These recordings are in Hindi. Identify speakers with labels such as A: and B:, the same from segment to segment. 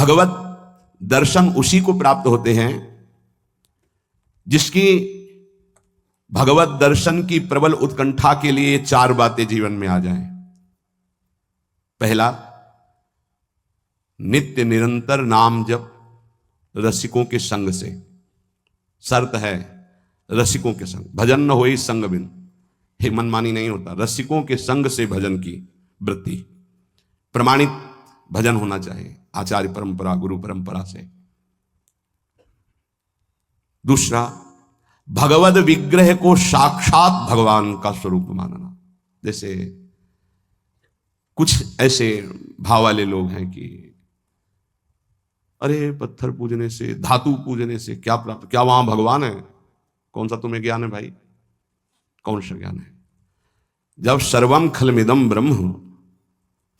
A: भगवत दर्शन उसी को प्राप्त होते हैं जिसकी भगवत दर्शन की प्रबल उत्कंठा के लिए 4 बातें जीवन में आ जाएं। पहला, नित्य निरंतर नाम जप रसिकों के संग से। शर्त है रसिकों के संग, भजन न होई संग बिन, हे मनमानी नहीं होता। रसिकों के संग से भजन की वृत्ति, प्रमाणित भजन होना चाहिए आचार्य परंपरा, गुरु परंपरा से। दूसरा, भगवद विग्रह को साक्षात भगवान का स्वरूप मानना। जैसे कुछ ऐसे भाव वाले लोग हैं कि अरे पत्थर पूजने से, धातु पूजने से क्या प्राप्त, क्या वहां भगवान है? कौन सा तुम्हें ज्ञान है भाई? कौन सा ज्ञान है? जब सर्वम खलमिदम ब्रह्म,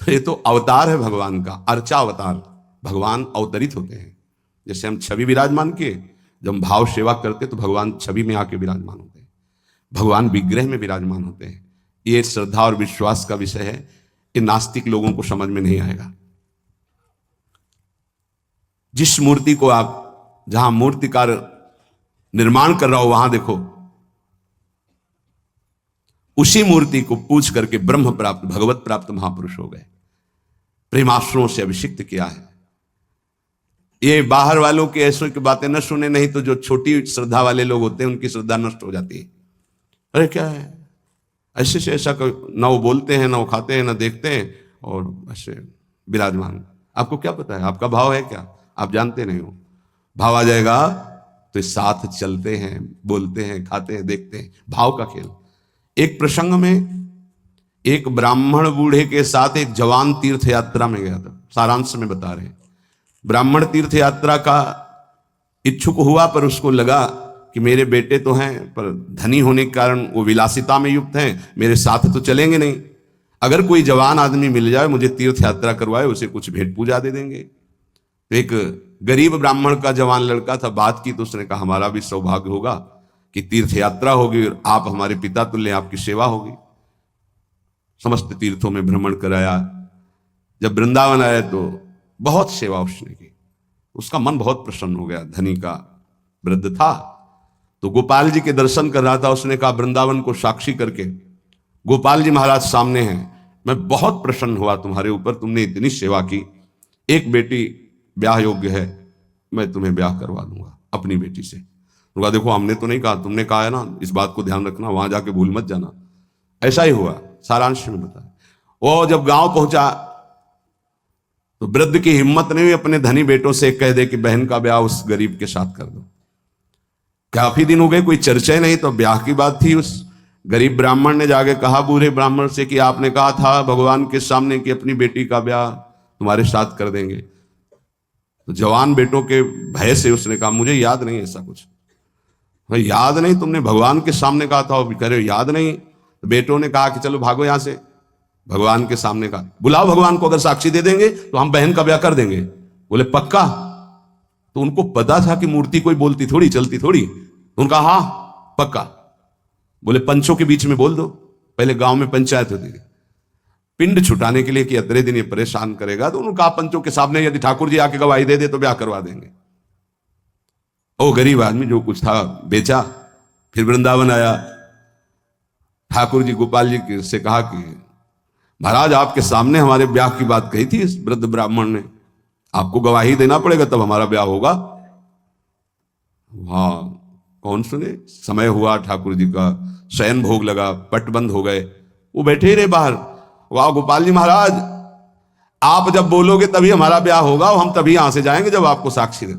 A: तो ये तो अवतार है भगवान का, अर्चा अवतार। भगवान अवतरित होते हैं। जैसे हम छवि विराजमान किए, जब हम भाव सेवा करते तो भगवान छवि में आके विराजमान होते हैं, भगवान विग्रह में विराजमान होते हैं। ये श्रद्धा और विश्वास का विषय है, ये नास्तिक लोगों को समझ में नहीं आएगा। जिस मूर्ति को आप, जहां मूर्तिकार निर्माण कर रहा हो वहां देखो, उसी मूर्ति को पूछ करके ब्रह्म प्राप्त, भगवत प्राप्त महापुरुष हो गए, प्रेमाश्रुओं से अभिषिक्त किया है। ये बाहर वालों की ऐसों की बातें न सुने, नहीं तो जो छोटी श्रद्धा वाले लोग होते हैं उनकी श्रद्धा नष्ट हो जाती है। अरे क्या है, ऐसे से ऐसा, ना वो बोलते हैं, ना वो खाते हैं, ना देखते हैं, और ऐसे विराजमान। आपको क्या पता है आपका भाव है क्या? आप जानते नहीं हो। भाव आ जाएगा तो साथ चलते हैं, बोलते हैं, खाते हैं, देखते हैं, भाव का खेल। एक प्रसंग में एक ब्राह्मण बूढ़े के साथ एक जवान तीर्थ यात्रा में गया था। सारांश में बता रहे हैं। ब्राह्मण तीर्थ यात्रा का इच्छुक हुआ, पर उसको लगा कि मेरे बेटे तो हैं, पर धनी होने के कारण वो विलासिता में युक्त हैं, मेरे साथ तो चलेंगे नहीं। अगर कोई जवान आदमी मिल जाए, मुझे तीर्थ यात्रा करवाए, उसे कुछ भेंट पूजा दे देंगे। तो एक गरीब ब्राह्मण का जवान लड़का था, बात की तो उसने कहा हमारा भी सौभाग्य होगा कि तीर्थ यात्रा होगी और आप हमारे पिता तुल्य, आपकी सेवा होगी। समस्त तीर्थों में भ्रमण कराया। जब वृंदावन आया तो बहुत सेवा उसने की, उसका मन बहुत प्रसन्न हो गया। धनी का वृद्ध था, तो गोपाल जी के दर्शन कर रहा था। उसने कहा वृंदावन को साक्षी करके, गोपाल जी महाराज सामने हैं, मैं बहुत प्रसन्न हुआ तुम्हारे ऊपर, तुमने इतनी सेवा की। एक बेटी ब्याह योग्य है, मैं तुम्हें ब्याह करवा दूंगा अपनी बेटी से। उनका देखो हमने तो नहीं कहा, तुमने कहा है ना, इस बात को ध्यान रखना, वहां जाके भूल मत जाना। ऐसा ही हुआ, सारांश में बताया। वो जब गांव पहुंचा तो वृद्ध की हिम्मत नहीं हुई अपने धनी बेटों से कह दे कि बहन का ब्याह उस गरीब के साथ कर दो। काफी दिन हो गए, कोई चर्चा ही नहीं, तो ब्याह की बात थी। उस गरीब ब्राह्मण ने जाके कहा बूढ़े ब्राह्मण से कि आपने कहा था भगवान के सामने कि अपनी बेटी का ब्याह तुम्हारे साथ कर देंगे। तो जवान बेटों के भय से उसने कहा मुझे याद नहीं ऐसा कुछ। भाई याद नहीं, तुमने भगवान के सामने कहा था। कह रहे याद नहीं। तो बेटों ने कहा कि चलो भागो यहां से। भगवान के सामने कहा बुलाओ भगवान को, अगर साक्षी दे देंगे तो हम बहन का ब्याह कर देंगे। बोले पक्का? तो उनको पता था कि मूर्ति कोई बोलती थोड़ी, चलती थोड़ी। उनका हाँ पक्का। बोले पंचों के बीच में बोल दो। पहले गांव में पंचायत होती थी, पिंड छुटाने के लिए कि अतरे दिन ये परेशान करेगा, तो उन्होंने कहा पंचों के सामने यदि ठाकुर जी आके गवाही दे दे तो ब्याह करवा देंगे। ओ गरीब आदमी जो कुछ था बेचा, फिर वृंदावन आया। ठाकुर जी गोपाल जी से कहा कि महाराज आपके सामने हमारे ब्याह की बात कही थी इस वृद्ध ब्राह्मण ने, आपको गवाही देना पड़ेगा तब हमारा ब्याह होगा। हाँ कौन सुने। समय हुआ, ठाकुर जी का शयन भोग लगा, पट बंद हो गए, वो बैठे ही रहे बाहर। वाह गोपाल जी महाराज, आप जब बोलोगे तभी हमारा ब्याह होगा, और हम तभी यहां से जाएंगे जब आपको साक्षी दे।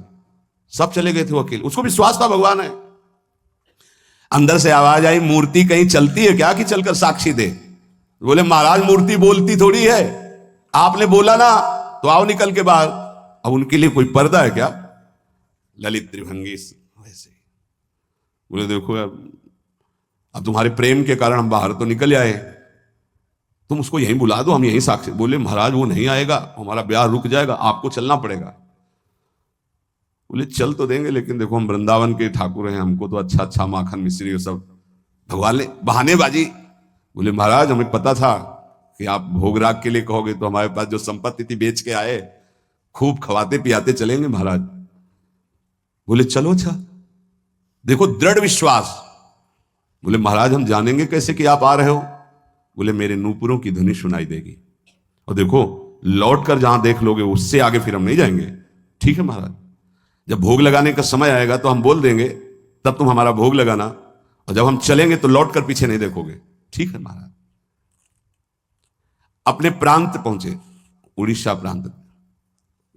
A: सब चले गए थे वकील। उसको विश्वास था भगवान है। अंदर से आवाज आई मूर्ति कहीं चलती है क्या कि चलकर साक्षी दे? बोले महाराज मूर्ति बोलती थोड़ी है, आपने बोला ना तो आओ निकल के बाहर। अब उनके लिए कोई पर्दा है क्या? ललित त्रिभंगी वैसे। बोले देखो अब तुम्हारे प्रेम के कारण हम बाहर तो निकल आए, तुम उसको यहीं बुला दो, हम यहीं साक्षी। बोले महाराज वो नहीं आएगा, हमारा ब्याह रुक जाएगा, आपको चलना पड़ेगा। बोले चल तो देंगे, लेकिन देखो हम वृंदावन के ठाकुर हैं, हमको तो अच्छा अच्छा माखन मिश्री सब भगवान ले बहानेबाजी। बोले महाराज हमें पता था कि आप भोग राग के लिए कहोगे, तो हमारे पास जो संपत्ति थी बेच के आए, खूब खवाते पियाते चलेंगे महाराज। बोले चलो। अच्छा देखो दृढ़ विश्वास। बोले महाराज हम जानेंगे कैसे कि आप आ रहे हो? बोले मेरे नूपुरों की ध्वनि सुनाई देगी, और देखो लौट कर जहां देख लोगे उससे आगे फिर हम नहीं जाएंगे। ठीक है महाराज, जब भोग लगाने का समय आएगा तो हम बोल देंगे, तब तुम हमारा भोग लगाना, और जब हम चलेंगे तो लौट कर पीछे नहीं देखोगे। ठीक है महाराज। अपने प्रांत पहुंचे, उड़ीसा प्रांत।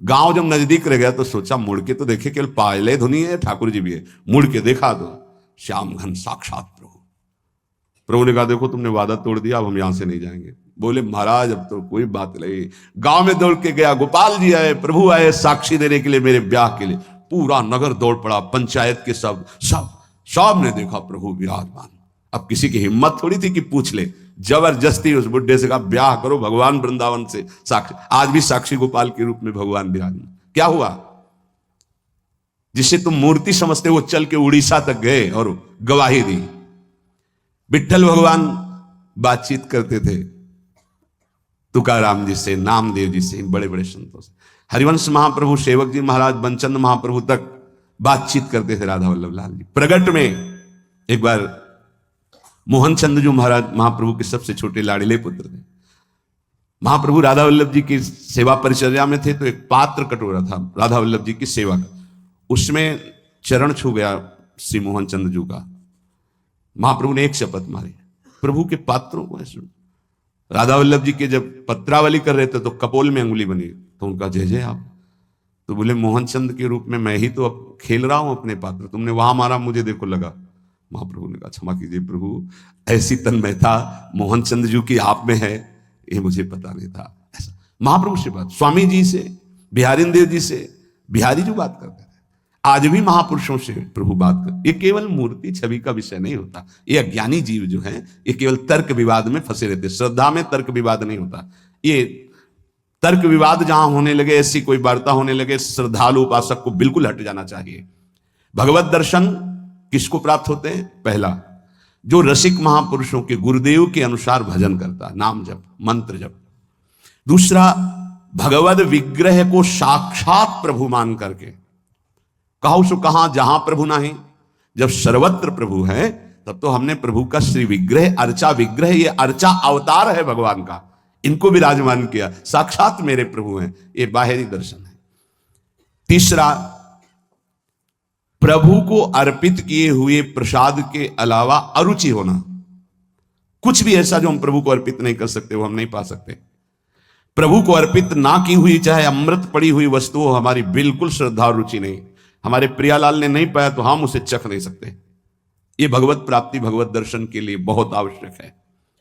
A: गांव जब नजदीक रह गया तो सोचा मुड़ के तो देखे, केवल पायले धुनी है, ठाकुर जी भी है। मुड़ के देखा तो श्याम घन साक्षात प्रभु। प्रभु ने कहा देखो तुमने वादा तोड़ दिया, अब हम यहां से नहीं जाएंगे। बोले महाराज अब तो कोई बात नहीं। गांव में दौड़ के गया, गोपाल जी आए, प्रभु आए साक्षी देने के लिए मेरे ब्याह के लिए। पूरा नगर दौड़ पड़ा, पंचायत के सब सब सब ने देखा प्रभु विराजमान। अब किसी की हिम्मत थोड़ी थी कि पूछ ले, जबरदस्ती उस बुड्ढे से कहा ब्याह करो भगवान वृंदावन से साक्षी। आज भी साक्षी गोपाल के रूप में भगवान विराजमान। क्या हुआ? जिसे तुम मूर्ति समझते वो चल के उड़ीसा तक गए और गवाही दी। विठ्ठल भगवान बातचीत करते थे तुकाराम जी से, नामदेव जी से, इन बड़े बड़े संतों से। हरिवंश महाप्रभु, सेवक जी महाराज, बनचंद महाप्रभु तक बातचीत करते थे राधा वल्लभ लाल जी। प्रगट में एक बार मोहन चंद्र जी महाराज महाप्रभु के सबसे छोटे लाड़िले पुत्र थे। महाप्रभु राधा वल्लभ जी की सेवा परिचर्या में थे, तो एक पात्र कटोरा था राधा वल्लभ जी की सेवा का, उसमें चरण छू गया श्री मोहन चंद्र जी का। महाप्रभु ने एक शपथ मारी, प्रभु के पात्रों को ऐसे। राधा वल्लभ जी के जब पत्रावली कर रहे थे तो कपोल में अंगुली बनी, तो उनका जय जय आप। तो बोले मोहन चंद के रूप में मैं ही तो अब खेल रहा हूं अपने पात्र, तुमने वहां मारा मुझे देखो लगा। महाप्रभु ने कहा क्षमा कीजिए प्रभु, ऐसी तन्मयता मोहन चंद जी की आप में है ये मुझे पता नहीं था। ऐसा महाप्रभु से बात, स्वामी जी से, बिहारी देव जी से बिहारी जी बात करते थे। आज भी महापुरुषों से प्रभु बात कर। ये केवल मूर्ति छवि का विषय नहीं होता। ये अज्ञानी जीव जो हैं ये केवल तर्क विवाद में फंसे रहते। श्रद्धा में तर्क विवाद नहीं होता। ये तर्क विवाद जहां होने लगे, ऐसी कोई वार्ता होने लगे, श्रद्धालु उपासक को बिल्कुल हट जाना चाहिए। भगवत दर्शन किसको प्राप्त होते हैं? पहला, जो रसिक महापुरुषों के गुरुदेव के अनुसार भजन करता, नाम जप, मंत्र जप। दूसरा, भगवत विग्रह को साक्षात प्रभु मान करके, कहो सो कहां जहां प्रभु नहीं। जब सर्वत्र प्रभु है तब तो हमने प्रभु का श्री विग्रह, अर्चा विग्रह, ये अर्चा अवतार है भगवान का, इनको विराजमान किया, साक्षात मेरे प्रभु हैं। ये बाहरी दर्शन है। तीसरा, प्रभु को अर्पित किए हुए प्रसाद के अलावा अरुचि होना। कुछ भी ऐसा जो हम प्रभु को अर्पित नहीं कर सकते वो हम नहीं पा सकते। प्रभु को अर्पित ना की हुई चाहे अमृत पड़ी हुई वस्तु हो, हमारी बिल्कुल श्रद्धा और रुचि नहीं। हमारे प्रियालाल ने नहीं पाया तो हम उसे चख नहीं सकते। ये भगवत प्राप्ति, भगवत दर्शन के लिए बहुत आवश्यक है।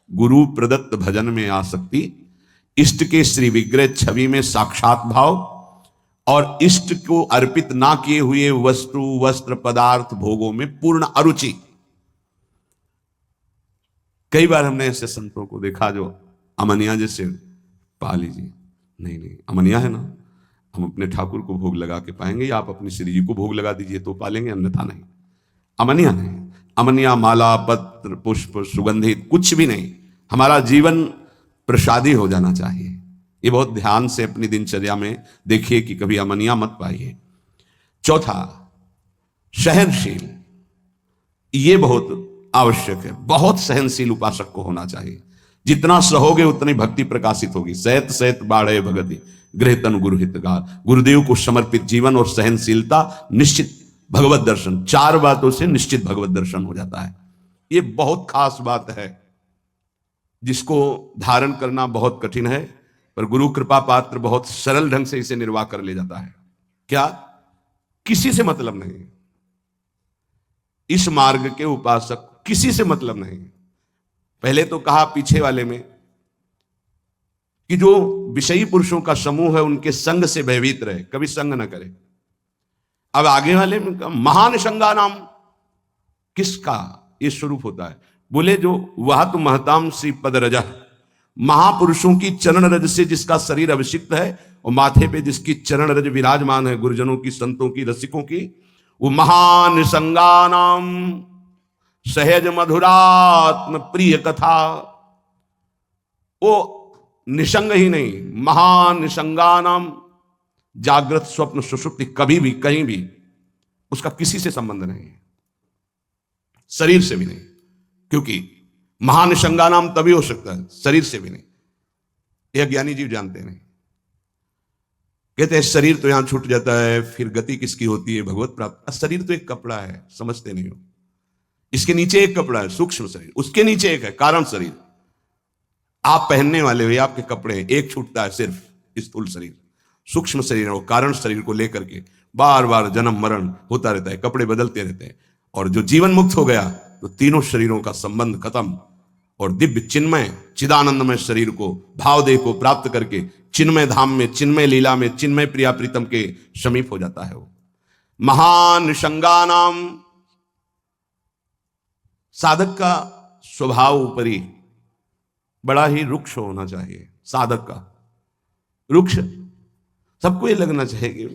A: गुरु प्रदत्त भजन में आसक्ति, इष्ट के श्री विग्रह छवि में साक्षात भाव, और इष्ट को अर्पित ना किए हुए वस्तु, वस्त्र, पदार्थ, भोगों में पूर्ण अरुचि। कई बार हमने ऐसे संतों को देखा जो अमनिया जैसे, पा लीजिए, नहीं अमनिया है ना, हम अपने ठाकुर को भोग लगा के पाएंगे, या आप अपनी श्री जी को भोग लगा दीजिए तो पालेंगे, अन्यथा नहीं। अमनिया नहीं। अमनिया, माला, पत्र, पुष्प, सुगंधित कुछ भी नहीं। हमारा जीवन प्रसादी हो जाना चाहिए। ये बहुत ध्यान से अपनी दिनचर्या में देखिए कि कभी अमनिया मत पाइए। चौथा, सहनशील। ये बहुत आवश्यक है। बहुत सहनशील उपासक को होना चाहिए। जितना सहोगे उतनी भक्ति प्रकाशित होगी। सहत सहत बाढ़े भगति, गृह तन गुरु हितगार। गुरुदेव को समर्पित जीवन और सहनशीलता, निश्चित भगवत दर्शन। चार बातों से निश्चित भगवत दर्शन हो जाता है। ये बहुत खास बात है जिसको धारण करना बहुत कठिन है, पर गुरु कृपा पात्र बहुत सरल ढंग से इसे निर्वाह कर ले जाता है। क्या? किसी से मतलब नहीं। इस मार्ग के उपासक किसी से मतलब नहीं। पहले तो कहा पीछे वाले में कि जो विषयी पुरुषों का समूह है उनके संग से भयभीत रहे, कभी संग न करे। अब आगे वाले में महान संगा नाम किसका ये स्वरूप होता है? बोले जो वह तो महताम श्री पद रजा, महापुरुषों की चरण रज से जिसका शरीर अभिषिक्त है और माथे पे जिसकी चरण रज विराजमान है, गुरुजनों की, संतों की, रसिकों की, वो महान संगानाम सहज मधुरात्म प्रिय कथा। वो निसंग ही नहीं, महान संगानाम जागृत स्वप्न सुषुप्ति कभी भी कहीं भी उसका किसी से संबंध नहीं है, शरीर से भी नहीं, क्योंकि महानिशंगा नाम तभी हो सकता है, शरीर से भी नहीं। यह ज्ञानी जीव जानते नहीं। कहते हैं शरीर तो यहां छूट जाता है, फिर गति किसकी होती है, भगवत प्राप्त। शरीर तो एक कपड़ा है, समझते नहीं हो। इसके नीचे एक कपड़ा है, सूक्ष्म शरीर, उसके नीचे एक है कारण शरीर। आप पहनने वाले हो, आपके कपड़े हैं, एक छूटता है सिर्फ स्थूल शरीर। सूक्ष्म शरीर है वो, कारण शरीर को लेकर के बार बार जन्म मरण होता रहता है, कपड़े बदलते रहते हैं। और जो जीवन मुक्त हो गया तो तीनों शरीरों का संबंध खत्म, और दिव्य चिन्मय चिदानंदमय शरीर को, भावदेह को प्राप्त करके चिन्मय धाम में, चिन्मय लीला में, चिन्मय प्रिया प्रीतम के समीप हो जाता है वो। महानिशंगा नाम साधक का स्वभाव ऊपरी बड़ा ही रुक्ष होना चाहिए। साधक का रुक्ष, सबको ये लगना चाहिए कि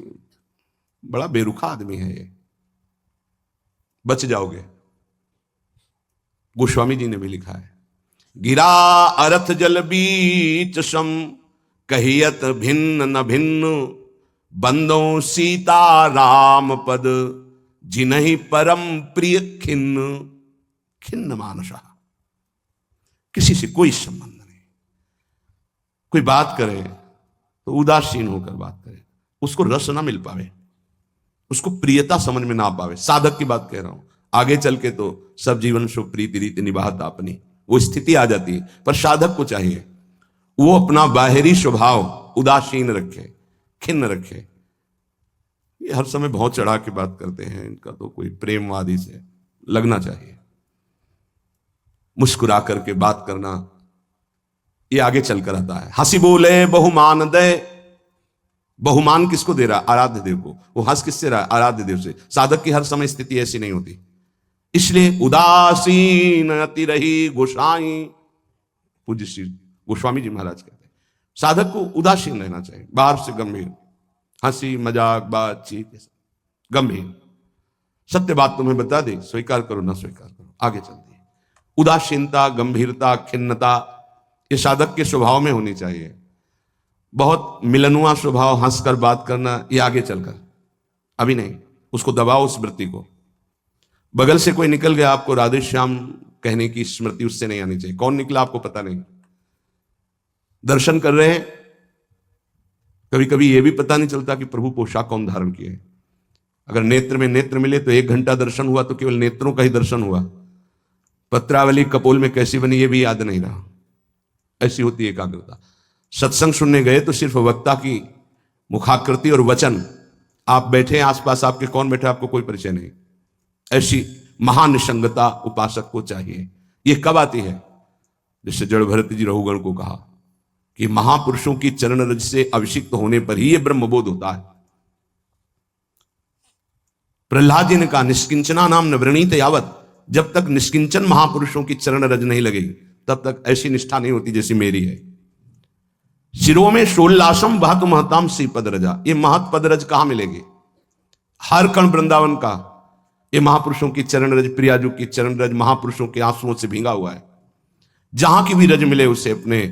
A: बड़ा बेरुखा आदमी है ये, बच जाओगे। गोस्वामी जी ने भी लिखा है, गिरा अरथ जल बीच सम, कहियत भिन्न न भिन्न, बंदों सीता राम पद, जिन्हि परम प्रिय खिन्न, खिन्न मानसा। किसी से कोई संबंध नहीं। कोई बात करे तो उदासीन होकर बात करे, उसको रस ना मिल पावे, उसको प्रियता समझ में ना पावे। साधक की बात कह रहा हूं, आगे चल के तो सब जीवन शुभ प्रीति रीति निभाता अपनी वो स्थिति आ जाती है, पर साधक को चाहिए वो अपना बाहरी स्वभाव उदासीन रखे, खिन्न रखे। ये हर समय बहुत चढ़ा के बात करते हैं, इनका तो कोई प्रेमवादी से लगना चाहिए। मुस्कुरा करके बात करना, ये आगे चलकर आता है। हंसी बोले बहुमान दे, बहुमान किसको दे रहा? आराध्य देव को। वो हंस किससे रहा? आराध्य देव से। साधक की हर समय स्थिति ऐसी नहीं होती, इसलिए उदासीन अति रही गोसाई। पूज्य श्री गोस्वामी जी महाराज कहते हैं साधक को उदासीन रहना चाहिए, बाहर से गंभीर, हंसी मजाक बातचीत गंभीर। सत्य बात तुम्हें बता दे, स्वीकार करो ना स्वीकार करो, आगे चलती है। उदासीनता, गंभीरता, खिन्नता ये साधक के स्वभाव में होनी चाहिए। बहुत मिलनुआ स्वभाव, हंसकर बात करना, ये आगे चलकर, अभी नहीं। उसको दबाओ उस वृत्ति को। बगल से कोई निकल गया, आपको राधे श्याम कहने की स्मृति उससे नहीं आनी चाहिए। कौन निकला आपको पता नहीं। दर्शन कर रहे हैं, कभी कभी यह भी पता नहीं चलता कि प्रभु पोशाक कौन धारण किए। अगर नेत्र में नेत्र मिले तो 1 घंटा दर्शन हुआ तो केवल नेत्रों का ही दर्शन हुआ, पत्रावली कपोल में कैसी बनी ये भी याद नहीं रहा। ऐसी होती है एकाग्रता। सत्संग सुनने गए तो सिर्फ वक्ता की मुखाकृति और वचन, आप बैठे आसपास, आपके कौन बैठे आपको कोई परिचय नहीं। ऐसी महानिशंगता उपासक को चाहिए। ये कब आती है? जैसे जड़ भरत जी रघुगण को कहा कि महापुरुषों की चरण रज से अभिषिक्त होने पर ही यह ब्रह्मबोध होता है। प्रहलाद जी ने कहा निष्किंचना नाम न वृणीत यावत, जब तक निष्किंचन महापुरुषों की चरण रज नहीं लगेगी तब तक ऐसी निष्ठा नहीं होती जैसी मेरी है। शिरो में शोल्लासम बहतु महताम सी पद रजा, ये महत पद रज कहां मिलेगी? हर कण वृंदावन का ये महापुरुषों की चरण रज, प्रियाजू की चरण रज महापुरुषों के आंसुओं से भींगा हुआ है। जहां की भी रज मिले उसे अपने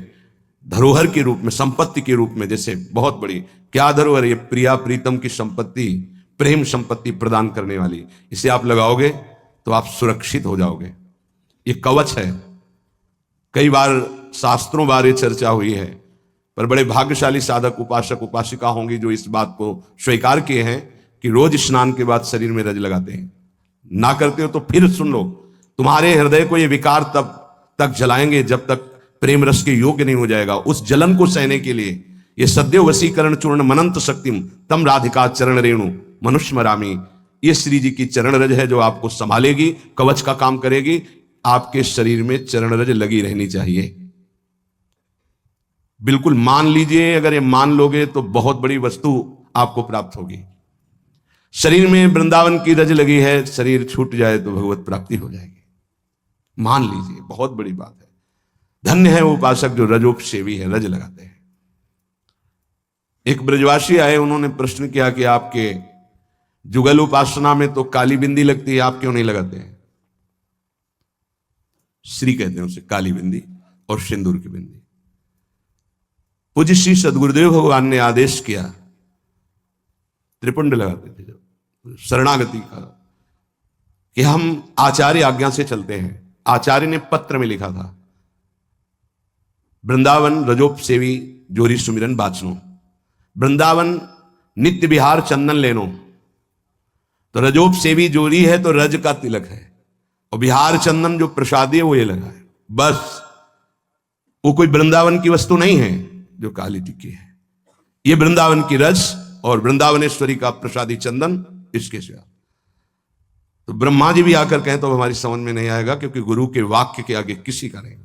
A: धरोहर के रूप में, संपत्ति के रूप में, जैसे बहुत बड़ी क्या धरोहर, ये प्रिया प्रीतम की संपत्ति, प्रेम संपत्ति प्रदान करने वाली, इसे आप लगाओगे तो आप सुरक्षित हो जाओगे। ये कवच है। कई बार शास्त्रों बारे चर्चा हुई है, पर बड़े भाग्यशाली साधक उपासक उपासिका होंगी जो इस बात को स्वीकार किए हैं कि रोज स्नान के बाद शरीर में रज लगाते हैं। ना करते हो तो फिर सुन लो, तुम्हारे हृदय को ये विकार तब तक जलाएंगे जब तक प्रेम रस के योग्य नहीं हो जाएगा। उस जलन को सहने के लिए ये सद्यो वसीकरण चूर्ण मनंत शक्तिम तम राधिका चरण रेणु मनुष्यमरामी, ये श्री जी की चरण रज है जो आपको संभालेगी, कवच का काम करेगी। आपके शरीर में चरण रज लगी रहनी चाहिए। बिल्कुल मान लीजिए, अगर ये मान लोगे तो बहुत बड़ी वस्तु आपको प्राप्त होगी। शरीर में वृंदावन की रज लगी है, शरीर छूट जाए तो भगवत प्राप्ति हो जाएगी। मान लीजिए, बहुत बड़ी बात है। धन्य है वो उपासक जो रजोपसेवी है, रज लगाते हैं। एक ब्रजवासी आए, उन्होंने प्रश्न किया कि आपके जुगल उपासना में तो काली बिंदी लगती है, आप क्यों नहीं लगाते हैं? श्री कहते हैं उसे, काली बिंदी और सिंदूर की बिंदी। पूज्य श्री सदगुरुदेव भगवान ने आदेश किया त्रिपुंड लगाते थे जब शरणागति का, कि हम आचार्य आज्ञा से चलते हैं। आचार्य ने पत्र में लिखा था, वृंदावन रजोप सेवी जोरी सुमिरन बाचनो, वृंदावन नित्य विहार चंदन लेनो। तो रजोप सेवी जोरी है तो रज का तिलक है, और बिहार चंदन जो प्रसादी है वो ये लगा है। बस वो कोई वृंदावन की वस्तु नहीं है जो काली टिक्की है, ये वृंदावन की रज और वृंदावनेश्वरी का प्रसादी चंदन, इसके सिवा। तो ब्रह्मा जी भी आकर कहें तो हमारी समझ में नहीं आएगा, क्योंकि गुरु के वाक्य के आगे किसी का नहीं।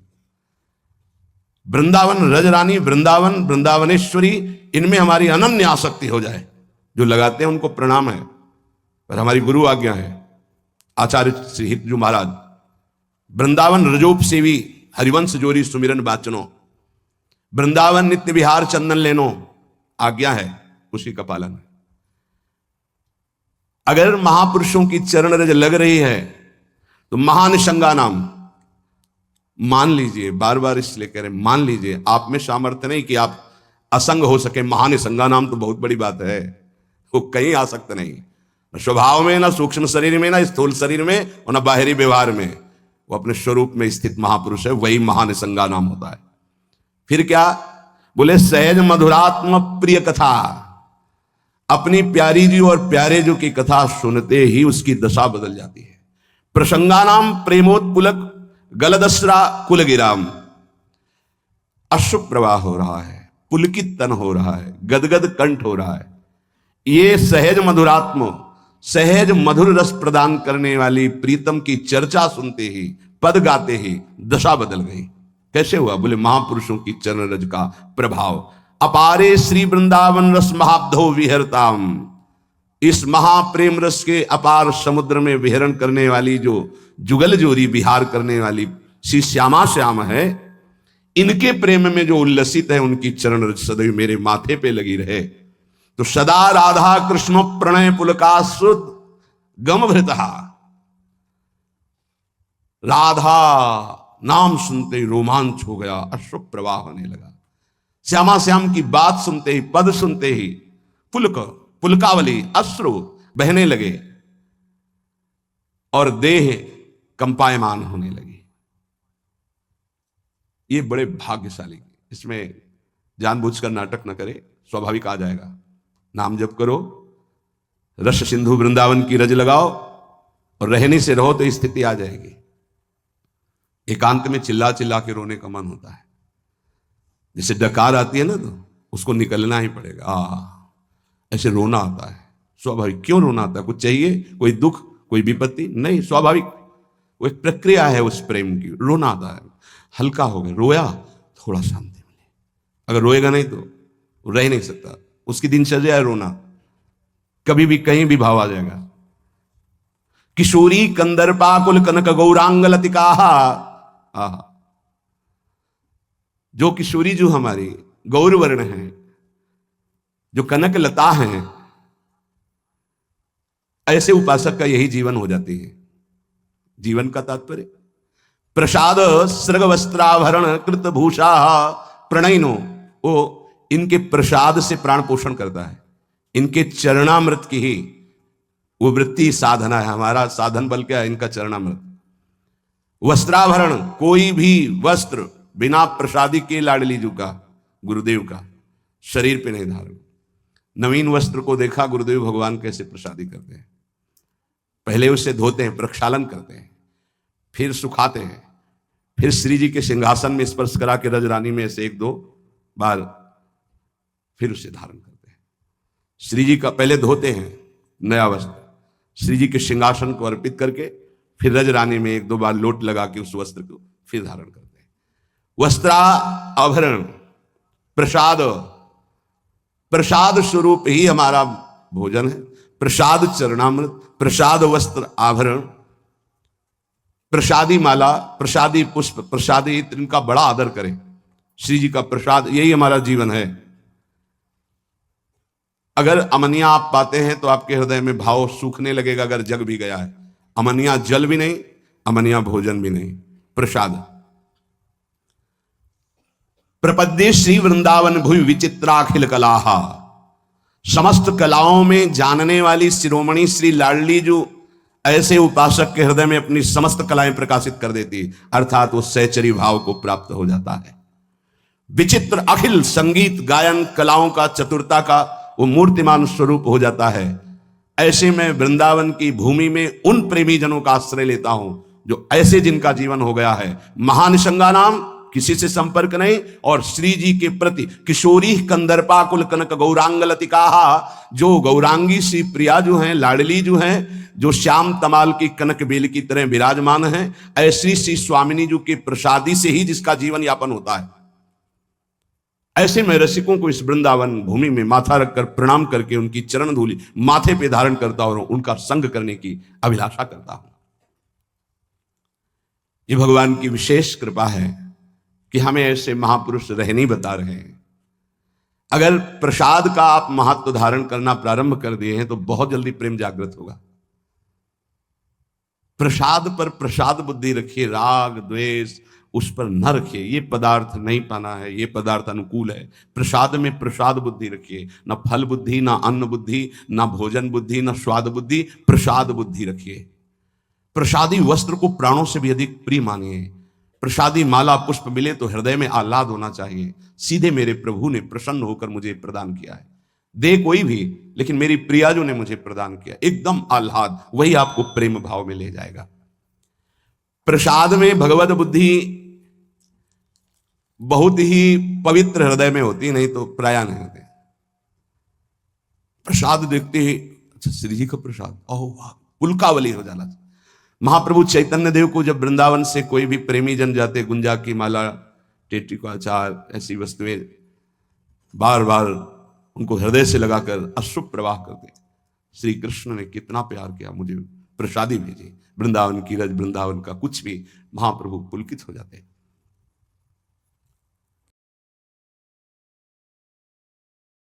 A: वृंदावन रजरानी, वृंदावन वृंदावनेश्वरी, इनमें हमारी अनन्य आसक्ति हो जाए। जो लगाते हैं उनको प्रणाम है, पर हमारी गुरु आज्ञा है आचार्य श्री हितजू महाराज, वृंदावन रजोप सेवी हरिवंश जोरी सुमिरन बाचनो, वृंदावन नित्य विहार चंदन लेनो, आज्ञा है, उसी का पालन है। अगर महापुरुषों की चरण रज लग रही है तो महानिशंगा नाम मान लीजिए, बार बार इसलिए कह रहे मान लीजिए, आप में सामर्थ्य नहीं कि आप असंग हो सके। महानिशंगा नाम तो बहुत बड़ी बात है, वो कहीं आ सकते नहीं, न स्वभाव में, न सूक्ष्म शरीर में, न स्थूल शरीर में, और न बाहरी व्यवहार में। वो अपने स्वरूप में स्थित महापुरुष है, वही महानिशंगा नाम होता है। फिर क्या बोले, सहज मधुरात्म प्रिय कथा, अपनी प्यारी जी और प्यारे जो की कथा सुनते ही उसकी दशा बदल जाती है। प्रसंगानाम प्रेमोत्पुलक गलदस्रा कुलगिराम, अश्रु प्रवाह हो रहा है, पुलकित तन हो रहा है, गदगद कंठ हो रहा है। ये सहज मधुरात्म, सहज मधुर रस प्रदान करने वाली प्रीतम की चर्चा सुनते ही, पद गाते ही दशा बदल गई। कैसे हुआ? बोले महापुरुषों की चरण रज का प्रभाव। अपारे श्री वृंदावन रस महाब्धो विहरताम, इस महाप्रेम रस के अपार समुद्र में विहरण करने वाली जो जुगल जोरी विहार करने वाली श्री श्यामा श्याम है, इनके प्रेम में जो उल्लसित है, उनकी चरण रज सदैव मेरे माथे पे लगी रहे। तो सदा राधा कृष्ण प्रणय पुलकाश्रुत गम भृतहा, राधा नाम सुनते ही रोमांच हो गया, अश्रु प्रवाह होने लगा। श्यामा श्याम की बात सुनते ही, पद सुनते ही पुलक पुलकावली अश्रु बहने लगे और देह कंपायमान होने लगी। ये बड़े भाग्यशाली, इसमें जानबूझकर नाटक न करे, स्वाभाविक आ जाएगा। नाम जप करो, रस सिंधु वृंदावन की रज लगाओ, और रहने से रहो तो स्थिति आ जाएगी। एकांत में चिल्ला चिल्ला के रोने का मन होता है, जैसे डकार आती है ना, तो उसको निकलना ही पड़ेगा। ऐसे रोना आता है, स्वाभाविक। क्यों रोना आता है? कुछ चाहिए, कोई दुख, कोई विपत्ति? नहीं, स्वाभाविक वो एक प्रक्रिया है उस प्रेम की। रोना आता है, हल्का हो गया, रोया, थोड़ा शांति मिले। अगर रोएगा नहीं तो रह नहीं सकता, उसकी दिनचर्या है रोना, कभी भी कहीं भी भाव आ जाएगा। किशोरी कंदर्पा कुल कनक गौरांग लतिका, जो किशोरी जो हमारी गौर वर्ण है, जो कनक लता है, ऐसे उपासक का यही जीवन हो जाती है। जीवन का तात्पर्य प्रसाद सृग वस्त्राभरण कृत भूषा प्रणयनो, वो इनके प्रसाद से प्राण पोषण करता है। इनके चरणामृत की ही वो वृत्ति साधना है। हमारा साधन बल क्या है? इनका चरणामृत। वस्त्राभरण, कोई भी वस्त्र बिना प्रसादी के लाडली जी का, गुरुदेव का, शरीर पे नहीं धारण। नवीन वस्त्र को देखा गुरुदेव भगवान कैसे प्रसादी करते हैं। पहले उसे धोते हैं, प्रक्षालन करते हैं, फिर सुखाते हैं, फिर श्री जी के सिंहासन में स्पर्श करा के रजरानी में ऐसे एक दो बार फिर उसे धारण करते हैं। श्री जी का पहले धोते हैं नया वस्त्र, श्री जी के सिंहासन को अर्पित करके फिर रजरानी में एक दो बार लोट लगा के उस वस्त्र को फिर धारण करते हैं। वस्त्रा आभरण प्रसाद, प्रसाद स्वरूप ही हमारा भोजन है। प्रसाद चरणामृत, प्रसाद वस्त्र आभरण, प्रसादी माला, प्रसादी पुष्प, प्रसादी इत्र, इनका बड़ा आदर करें। श्री जी का प्रसाद, यही हमारा जीवन है। अगर अमनिया आप पाते हैं तो आपके हृदय में भाव सूखने लगेगा। अगर जग भी गया है, अमनिया जल भी नहीं, अमनिया भोजन भी नहीं, प्रसाद। प्रपद्ये श्री वृंदावन भुवि विचित्राखिल कलाहा, समस्त कलाओं में जानने वाली शिरोमणि श्री लाडली जो ऐसे उपासक के हृदय में अपनी समस्त कलाएं प्रकाशित कर देती, अर्थात वो सहचरी भाव को प्राप्त हो जाता है। विचित्र अखिल संगीत गायन कलाओं का, चतुरता का वो मूर्तिमान स्वरूप हो जाता है। ऐसे में वृंदावन की भूमि में उन प्रेमी जनों का आश्रय लेता हूं जो ऐसे जिनका जीवन हो गया है महानिशंगा नाम, किसी से संपर्क नहीं, और श्री जी के प्रति किशोरी कंदर्पाकुल कनक गौरांग लतिका, जो गौरांगी श्री प्रिया जो हैं, लाडली जो हैं, जो श्याम तमाल की कनक बेल की तरह विराजमान हैं, ऐसी श्री स्वामिनी जी के प्रसादी से ही जिसका जीवन यापन होता है। ऐसे में रसिकों को इस वृंदावन भूमि में माथा रखकर प्रणाम करके उनकी चरण धूलि माथे पे धारण करता और उनका संग करने की अभिलाषा करता हूं। ये भगवान की विशेष कृपा है कि हमें ऐसे महापुरुष रहने बता रहे हैं। अगर प्रसाद का आप महत्व धारण करना प्रारंभ कर दिए हैं तो बहुत जल्दी प्रेम जागृत होगा। प्रसाद पर प्रसाद बुद्धि रखिए, राग द्वेष उस पर न रखिए। ये पदार्थ नहीं पाना है, ये पदार्थ अनुकूल है। प्रसाद में प्रसाद बुद्धि रखिए, न फल बुद्धि, न अन्न बुद्धि, न भोजन बुद्धि, न स्वाद बुद्धि, प्रसाद बुद्धि रखिए। प्रसादी वस्त्र को प्राणों से भी अधिक प्रिय मानिए। प्रसादी माला पुष्प मिले तो हृदय में आह्लाद होना चाहिए। सीधे मेरे प्रभु ने प्रसन्न होकर मुझे प्रदान किया है, दे कोई भी, लेकिन मेरी प्रियाजू ने मुझे प्रदान किया, एकदम आह्लाद, वही आपको प्रेम भाव में ले जाएगा। प्रसाद में भगवत बुद्धि बहुत ही पवित्र हृदय में होती, नहीं तो प्राय नहीं होते। प्रसाद देखते ही अच्छा श्री जी का प्रसाद, ओह वाह, पुलकावली हो जाना। महाप्रभु चैतन्य देव को जब वृंदावन से कोई भी प्रेमी जन जाते, गुंजा की माला, टेटी का अचार, ऐसी वस्तुएं बार बार उनको हृदय से लगाकर अश्रु प्रवाह करते। श्री कृष्ण ने कितना प्यार किया, मुझे प्रसादी भेजी। वृंदावन की रज, वृंदावन का कुछ भी, महाप्रभु पुलकित हो जाते।